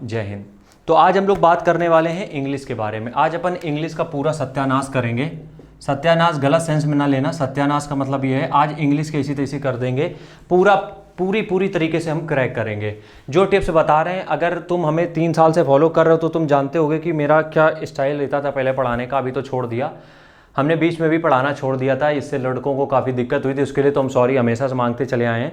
जय हिंद। तो आज हम लोग बात करने वाले हैं इंग्लिश के बारे में। आज अपन इंग्लिश का पूरा सत्यानाश करेंगे। सत्यानाश गलत सेंस में ना लेना, सत्यानाश का मतलब ये है आज इंग्लिश के इसी तैसी कर देंगे, पूरी तरीके से हम क्रैक करेंगे। जो टिप्स बता रहे हैं, अगर तुम हमें 3 साल से फॉलो कर रहे हो तो तुम जानते होगे कि मेरा क्या स्टाइल रहता था पहले पढ़ाने का। अभी तो छोड़ दिया हमने, बीच में भी पढ़ाना छोड़ दिया था, इससे लड़कों को काफ़ी दिक्कत हुई थी, उसके लिए तो हम सॉरी हमेशा से मांगते चले आए हैं।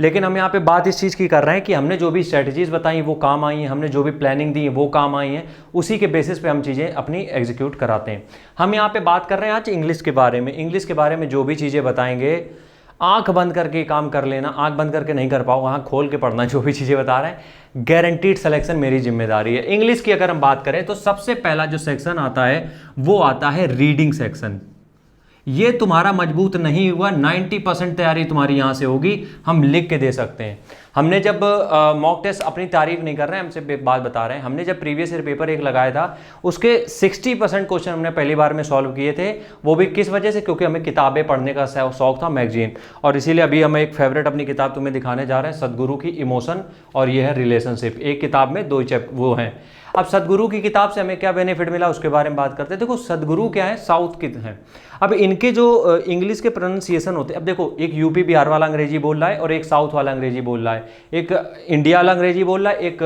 लेकिन हम यहाँ पे बात इस चीज़ की कर रहे हैं कि हमने जो भी स्ट्रेटजीज बताई वो काम आई हैं, हमने जो भी प्लानिंग दी वो काम आई हैं, उसी के बेसिस पे हम चीज़ें अपनी एग्जीक्यूट कराते हैं। हम यहाँ पे बात कर रहे हैं आज इंग्लिश के बारे में। इंग्लिश के बारे में जो भी चीज़ें बताएंगे आंख बंद करके काम कर लेना, आंख बंद करके नहीं कर पाओ, आंख खोल के पढ़ना। जो भी चीज़ें बता रहे हैं गारंटीड सिलेक्शन मेरी जिम्मेदारी है। इंग्लिश की अगर हम बात करें तो सबसे पहला जो सेक्शन आता है वो आता है रीडिंग सेक्शन। ये तुम्हारा मजबूत नहीं हुआ, 90% तैयारी तुम्हारी यहाँ से होगी, हम लिख के दे सकते हैं। हमने जब मॉक टेस्ट, अपनी तारीफ नहीं कर रहे हैं, हमसे बात बता रहे हैं, हमने जब प्रीवियस ईयर पेपर एक लगाया था उसके 60% क्वेश्चन हमने पहली बार में सॉल्व किए थे। वो भी किस वजह से? क्योंकि हमें किताबें पढ़ने का शौक था, मैगजीन। और इसीलिए अभी हम एक फेवरेट अपनी किताब तुम्हें दिखाने जा रहे हैं, सदगुरु की इमोशन, और ये है रिलेशनशिप। एक किताब में 2 वो हैं। अब सदगुरु की किताब से हमें क्या बेनिफिट मिला उसके बारे में बात करते हैं। देखो सदगुरु क्या है, साउथ के हैं। अब इनके जो इंग्लिश के प्रोनाउंसिएशन होते हैं, अब देखो एक यूपी बिहार वाला अंग्रेजी बोल रहा है और एक साउथ वाला अंग्रेजी बोल रहा है, एक इंडिया वाला अंग्रेजी बोल रहा है, एक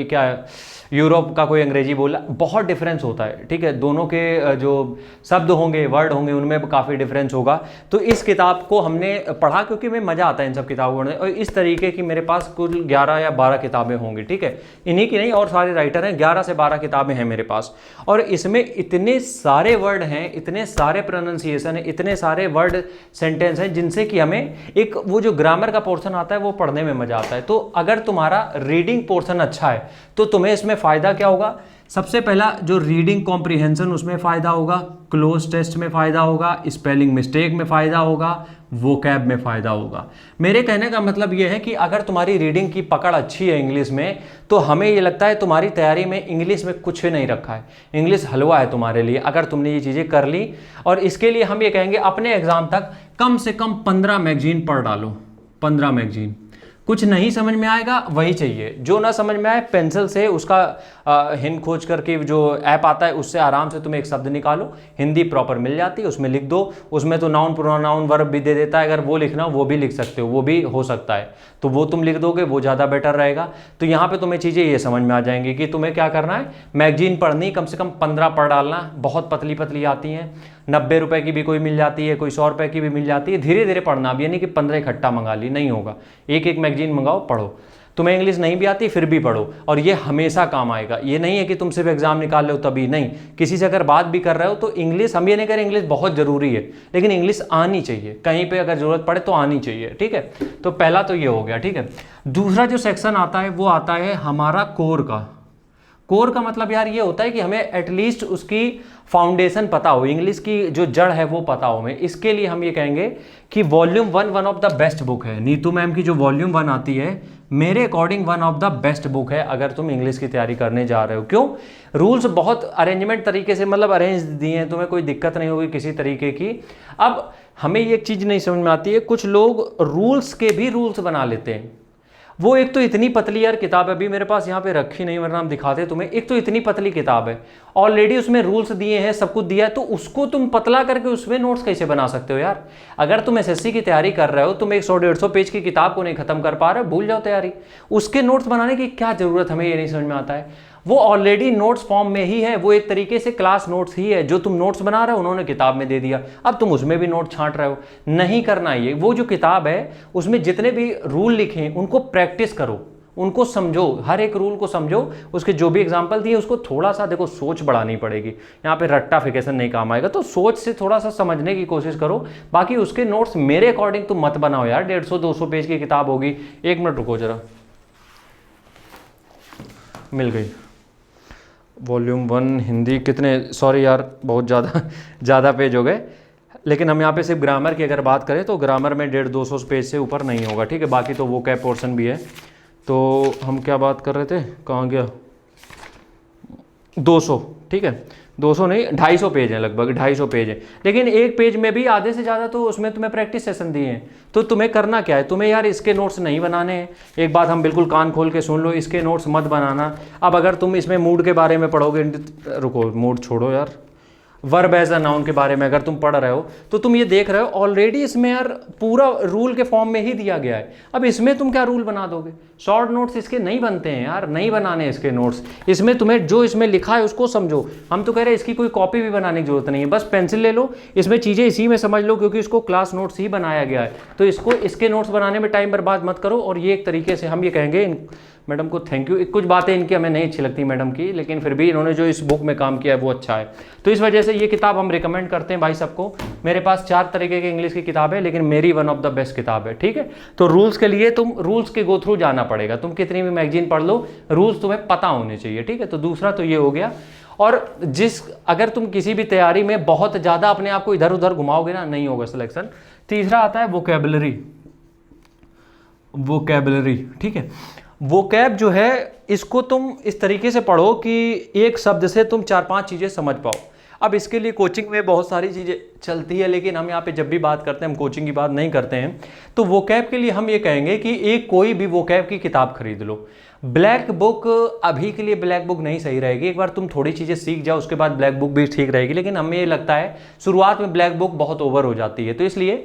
क्या है यूरोप का कोई अंग्रेजी बोल रहा है। बहुत डिफरेंस होता है, ठीक है। दोनों के जो शब्द होंगे, वर्ड होंगे, उनमें काफ़ी डिफरेंस होगा। तो इस किताब को हमने पढ़ा क्योंकि हमें मज़ा आता है इन सब किताबों पढ़ने, और इस तरीके की मेरे पास कुल 11 या 12 किताबें होंगी, ठीक है। इन्हीं की नहीं, और सारे राइटर हैं, 11 से 12 किताबें हैं मेरे पास। और इसमें इतने सारे वर्ड हैं, इतने सारे प्रोनाउंसिएशन है, इतने सारे वर्ड सेंटेंस हैं जिनसे कि हमें एक वो जो ग्रामर का पोर्शन आता है वो पढ़ने में मज़ा आता है। तो अगर तुम्हारा रीडिंग पोर्शन अच्छा है तो तुम्हें इसमें फ़ायदा क्या होगा? सबसे पहला जो रीडिंग कॉम्प्रिहेंशन, उसमें फ़ायदा होगा, क्लोज टेस्ट में फ़ायदा होगा, स्पेलिंग मिस्टेक में फ़ायदा होगा, वोकैब में फ़ायदा होगा। मेरे कहने का मतलब ये है कि अगर तुम्हारी रीडिंग की पकड़ अच्छी है इंग्लिश में, तो हमें ये लगता है तुम्हारी तैयारी में इंग्लिश में कुछ भी नहीं रखा है, इंग्लिश हलवा है तुम्हारे लिए अगर तुमने ये चीज़ें कर ली। और इसके लिए हम ये कहेंगे अपने एग्ज़ाम तक कम से कम 15 मैगजीन पढ़ डालो, 15 मैगजीन। कुछ नहीं समझ में आएगा वही चाहिए, जो ना समझ में आए पेंसिल से उसका हिंद खोज करके जो ऐप आता है उससे आराम से तुम एक शब्द निकालो, हिंदी प्रॉपर मिल जाती है, उसमें लिख दो। उसमें तो नाउन प्रोनाउन वर्ब भी दे देता है, अगर वो लिखना हो वो भी लिख सकते हो, वो भी हो सकता है, तो वो तुम लिख दोगे, वो ज़्यादा बेटर रहेगा। तो यहाँ पे तुम्हें चीज़ें ये समझ में आ जाएंगी कि तुम्हें क्या करना है। मैगजीन पढ़नी कम से कम 15 पढ़ डालना, बहुत पतली पतली आती हैं, 90 रुपए की भी कोई मिल जाती है, कोई 100 रुपए की भी मिल जाती है। धीरे धीरे पढ़ना, अब ये नहीं कि 15 इकट्ठा मंगा ली, नहीं होगा। एक एक मैगजीन मंगाओ, पढ़ो। तुम्हें इंग्लिश नहीं भी आती फिर भी पढ़ो, और ये हमेशा काम आएगा। ये नहीं है कि तुम सिर्फ एग्जाम निकाल लो तभी, नहीं। किसी से अगर बात भी कर रहे हो तो इंग्लिश, हम ये नहीं करें इंग्लिश बहुत ज़रूरी है, लेकिन इंग्लिश आनी चाहिए, कहीं पे अगर ज़रूरत पड़े तो आनी चाहिए, ठीक है। तो पहला तो ये हो गया, ठीक है। दूसरा जो सेक्शन आता है वो आता है हमारा कोर का। कोर का मतलब यार ये होता है कि हमें एटलीस्ट उसकी फाउंडेशन पता हो, इंग्लिश की जो जड़ है वो पता हो हमें। इसके लिए हम ये कहेंगे कि volume 1 one of the best book है। नीतू मैम की जो वॉल्यूम 1 आती है, मेरे according 1 of the best book है अगर तुम इंग्लिश की तैयारी करने जा रहे हो। क्यों? रूल्स बहुत अरेंजमेंट तरीके से मतलब अरेंज दिए हैं, तुम्हें कोई दिक्कत नहीं होगी किसी तरीके की। अब हमें ये चीज़ नहीं समझ में आती है, कुछ लोग रूल्स के भी रूल्स बना लेते हैं। वो एक तो इतनी पतली यार किताब है, अभी मेरे पास यहाँ पे रखी नहीं वरना हम दिखाते तुम्हें। एक तो इतनी पतली किताब है, ऑलरेडी उसमें रूल्स दिए हैं, सब कुछ दिया है, तो उसको तुम पतला करके उसमें नोट्स कैसे बना सकते हो यार? अगर तुम एसएससी की तैयारी कर रहे हो, तुम 100-150 पेज की किताब को नहीं खत्म कर पा रहे हो, भूल जाओ तैयारी। उसके नोट्स बनाने की क्या जरूरत, हमें ये नहीं समझ में आता है। वो ऑलरेडी नोट्स फॉर्म में ही है, वो एक तरीके से क्लास नोट्स ही है। जो तुम नोट्स बना रहे हो उन्होंने किताब में दे दिया, अब तुम उसमें भी नोट छांट रहे हो। नहीं करना ये। वो जो किताब है उसमें जितने भी रूल लिखे हैं उनको प्रैक्टिस करो, उनको समझो, हर एक रूल को समझो। उसके जो भी एग्जाम्पल दिए उसको थोड़ा सा देखो, सोच बढ़ानी पड़ेगी। यहाँ पे रट्टाफिकेशन नहीं काम आएगा, तो सोच से थोड़ा सा समझने की कोशिश करो। बाकी उसके नोट्स मेरे अकॉर्डिंग तुम मत बनाओ यार। 150-200 पेज की किताब होगी। 1 मिनट रुको जरा, मिल गई वॉल्यूम 1 हिंदी। कितने, सॉरी यार बहुत ज़्यादा पेज हो गए, लेकिन हम यहाँ पे सिर्फ ग्रामर की अगर बात करें तो ग्रामर में 150-200 पेज से ऊपर नहीं होगा, ठीक है। बाकी तो वो कैप पोर्शन भी है। तो हम क्या बात कर रहे थे, कहाँ गया? 200, ठीक है, 200 नहीं 250 पेज हैं, लगभग 250 पेज है। लेकिन एक पेज में भी आधे से ज़्यादा तो उसमें तुम्हें प्रैक्टिस सेशन दिए हैं। तो तुम्हें करना क्या है, तुम्हें यार इसके नोट्स नहीं बनाने हैं। एक बात हम बिल्कुल कान खोल के सुन लो, इसके नोट्स मत बनाना। अब अगर तुम इसमें मूड के बारे में पढ़ोगे, रुको मूड छोड़ो यार, वर्ब एज अ नाउन के बारे में अगर तुम पढ़ रहे हो तो तुम ये देख रहे हो ऑलरेडी इसमें यार पूरा रूल के फॉर्म में ही दिया गया है। अब इसमें तुम क्या रूल बना दोगे? शॉर्ट नोट्स इसके नहीं बनते हैं यार, नहीं बनाने इसके नोट्स। इसमें तुम्हें जो इसमें लिखा है उसको समझो। हम तो कह रहे हैं इसकी कोई कॉपी भी बनाने की जरूरत नहीं है, बस पेंसिल ले लो, इसमें चीज़ें इसी में समझ लो, क्योंकि इसको क्लास नोट्स ही बनाया गया है। तो इसको इसके नोट्स बनाने में टाइम बर्बाद मत करो। और ये एक तरीके से हम ये कहेंगे मैडम को थैंक यू। कुछ बातें इनकी हमें नहीं अच्छी लगती मैडम की, लेकिन फिर भी इन्होंने जो इस बुक में काम किया है वो अच्छा है। तो इस वजह से ये किताब हम रिकमेंड करते हैं भाई सबको। मेरे पास 4 तरीके की इंग्लिश की किताब है, लेकिन मेरी वन ऑफ द बेस्ट किताब है, ठीक है। तो रूल्स के लिए तुम रूल्स के गो थ्रू जाना पड़ेगा। तुम कितनी भी मैगजीन पढ़ लो, रूल्स तुम्हें पता होने चाहिए, ठीक है। तो दूसरा तो ये हो गया। और अगर तुम किसी भी तैयारी में बहुत ज़्यादा अपने आप को इधर उधर घुमाओगे ना, नहीं होगा सिलेक्शन। तीसरा आता है वोकैबुलरी, ठीक है। वोकैब जो है इसको तुम इस तरीके से पढ़ो कि एक शब्द से तुम 4-5 चीज़ें समझ पाओ। अब इसके लिए कोचिंग में बहुत सारी चीज़ें चलती है, लेकिन हम यहाँ पे जब भी बात करते हैं हम कोचिंग की बात नहीं करते हैं। तो वोकैब के लिए हम ये कहेंगे कि एक कोई भी वोकैब की किताब खरीद लो। ब्लैक बुक अभी के लिए ब्लैक बुक नहीं सही रहेगी, एक बार तुम थोड़ी चीज़ें सीख जाओ उसके बाद ब्लैक बुक भी ठीक रहेगी। लेकिन हमें ये लगता है शुरुआत में ब्लैक बुक बहुत ओवर हो जाती है, तो इसलिए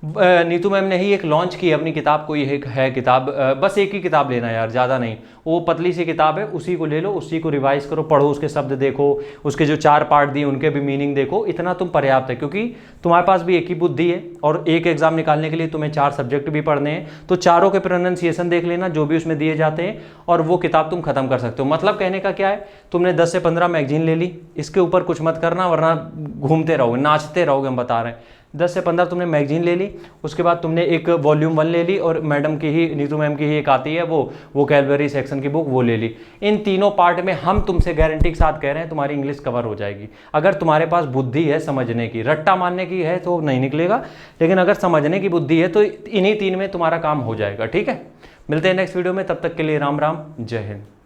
नीतू मैम ने ही एक लॉन्च की अपनी किताब को, ये है किताब, बस एक ही किताब लेना यार, ज़्यादा नहीं, वो पतली सी किताब है, उसी को ले लो, उसी को रिवाइज करो, पढ़ो, उसके शब्द देखो, उसके जो 4 पार्ट दिए उनके भी मीनिंग देखो, इतना तुम पर्याप्त है। क्योंकि तुम्हारे पास भी एक ही बुद्धि है और एक एग्जाम निकालने के लिए तुम्हें 4 सब्जेक्ट भी पढ़ने हैं, तो चारों के प्रोनाउंसिएशन देख लेना जो भी उसमें दिए जाते हैं, और वो किताब तुम खत्म कर सकते हो। मतलब कहने का क्या है, तुमने 10 से 15 मैगजीन ले ली, इसके ऊपर कुछ मत करना वरना घूमते रहोगे, नाचते रहोगे, हम बता रहे हैं। 10 से 15 तुमने मैगजीन ले ली, उसके बाद तुमने एक वॉल्यूम 1 ले ली, और मैडम की ही, नीतू मैम की ही एक आती है वो वोकैबुलरी सेक्शन की बुक, वो ले ली। इन तीनों पार्ट में हम तुमसे गारंटी के साथ कह रहे हैं तुम्हारी इंग्लिश कवर हो जाएगी। अगर तुम्हारे पास बुद्धि है समझने की, रट्टा मारने की है तो नहीं निकलेगा, लेकिन अगर समझने की बुद्धि है तो इन्हीं 3 में तुम्हारा काम हो जाएगा, ठीक है। मिलते हैं नेक्स्ट वीडियो में, तब तक के लिए राम राम, जय हिंद।